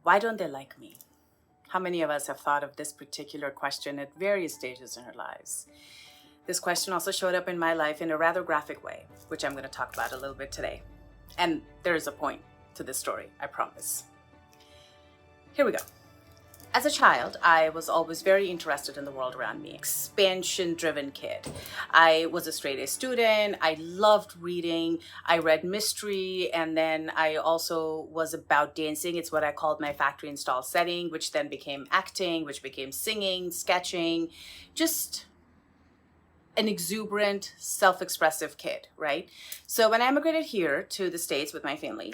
Why don't they like me? How many of us have thought of this particular question at various stages in our lives? This question also showed up in my life in a rather graphic way, which I'm going to talk about a little bit today. And there is a point to this story, I promise. Here we go. As a child, I was always very interested in the world around me. Expansion-driven kid. I was a straight A student. I loved reading. I read mystery, and then I also was about dancing. It's what I called my factory install setting, which then became acting, which became singing, sketching, just an exuberant, self-expressive kid, right? So when I immigrated here to the States with my family,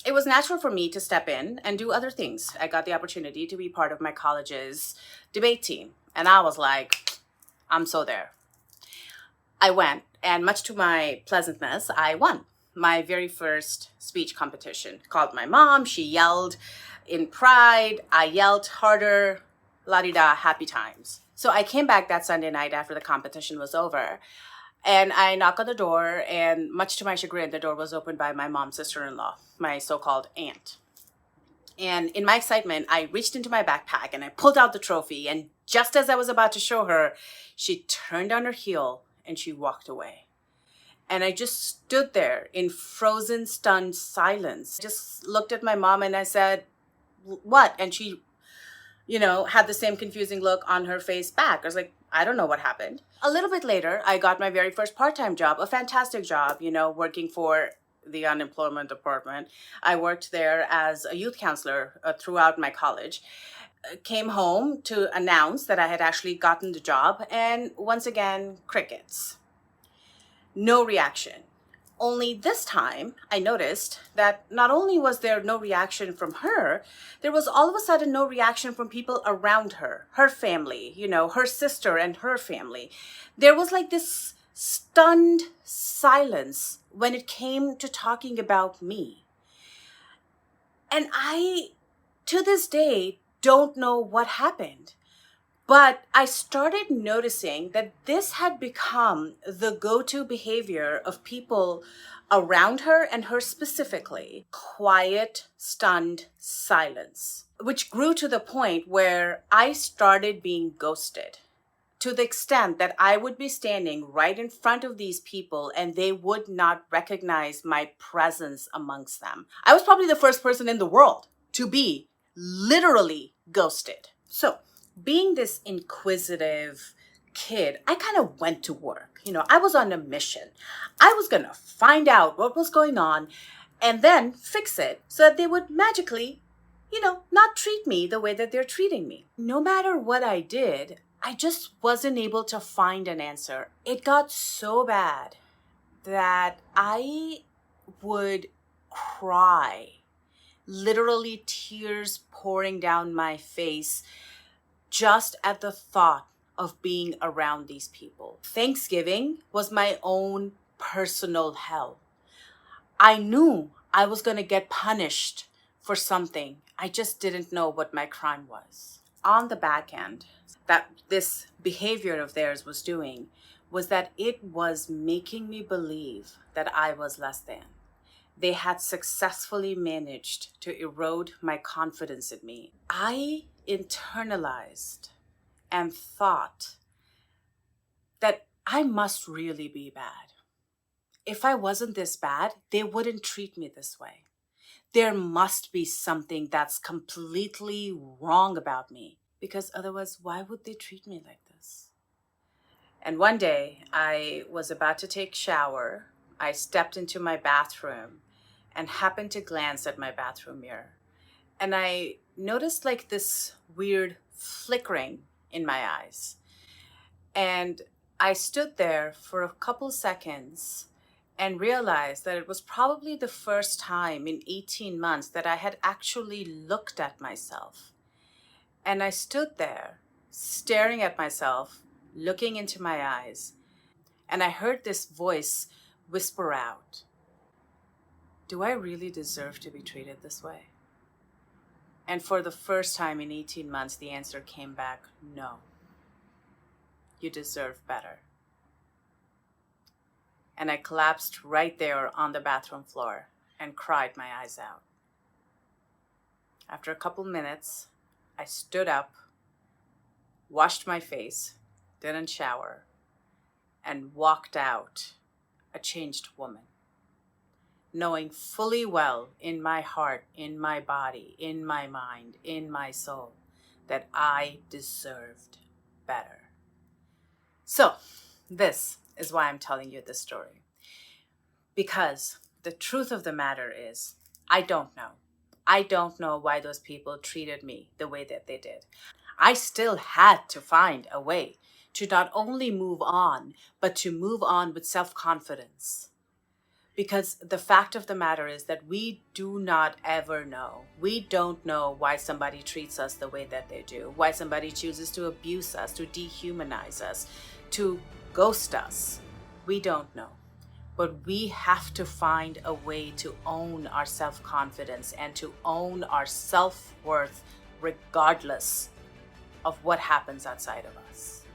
it was natural for me to step in and do other things. I got the opportunity to be part of my college's debate team. And I was like, I'm so there. I went, and much to my pleasantness, I won my very first speech competition. Called my mom, she yelled in pride, I yelled harder, la-di-da, happy times. So I came back that Sunday night after the competition was over. And I knock on the door, and much to my chagrin, the door was opened by my mom's sister-in-law, my so-called aunt. And in my excitement, I reached into my backpack and I pulled out the trophy. And just as I was about to show her, she turned on her heel and she walked away. And I just stood there in frozen, stunned silence. Just looked at my mom and I said, "What?" And she, had the same confusing look on her face back. I was like, I don't know what happened. A little bit later, I got my very first part-time job, a fantastic job, working for the unemployment department. I worked there as a youth counselor throughout my college. Came home to announce that I had actually gotten the job, and once again, crickets. No reaction. Only this time, I noticed that not only was there no reaction from her, there was all of a sudden no reaction from people around her, her family, her sister and her family. There was like this stunned silence when it came to talking about me. And I, to this day, don't know what happened. But I started noticing that this had become the go-to behavior of people around her and her specifically. Quiet, stunned silence, which grew to the point where I started being ghosted, to the extent that I would be standing right in front of these people and they would not recognize my presence amongst them. I was probably the first person in the world to be literally ghosted. So, being this inquisitive kid, I kind of went to work. I was on a mission. I was going to find out what was going on and then fix it so that they would magically, not treat me the way that they're treating me. No matter what I did, I just wasn't able to find an answer. It got so bad that I would cry, literally tears pouring down my face, just at the thought of being around these people. Thanksgiving was my own personal hell. I knew I was going to get punished for something. I just didn't know what my crime was. On the back end, that this behavior of theirs was doing was that it was making me believe that I was less than. They had successfully managed to erode my confidence in me. I internalized and thought that I must really be bad. If I wasn't this bad, they wouldn't treat me this way. There must be something that's completely wrong about me, because otherwise, why would they treat me like this? And one day, I was about to take a shower. I stepped into my bathroom and happened to glance at my bathroom mirror. And I noticed like this weird flickering in my eyes. And I stood there for a couple seconds and realized that it was probably the first time in 18 months that I had actually looked at myself. And I stood there staring at myself, looking into my eyes. And I heard this voice whisper out, "Do I really deserve to be treated this way?" And for the first time in 18 months, the answer came back, no. You deserve better. And I collapsed right there on the bathroom floor and cried my eyes out. After a couple minutes, I stood up, washed my face, didn't shower, and walked out a changed woman, knowing fully well in my heart, in my body, in my mind, in my soul, that I deserved better. So, this is why I'm telling you this story. Because the truth of the matter is, I don't know. I don't know why those people treated me the way that they did. I still had to find a way to not only move on, but to move on with self-confidence. Because the fact of the matter is that we do not ever know. We don't know why somebody treats us the way that they do, why somebody chooses to abuse us, to dehumanize us, to ghost us. We don't know. But we have to find a way to own our self-confidence and to own our self-worth regardless of what happens outside of us.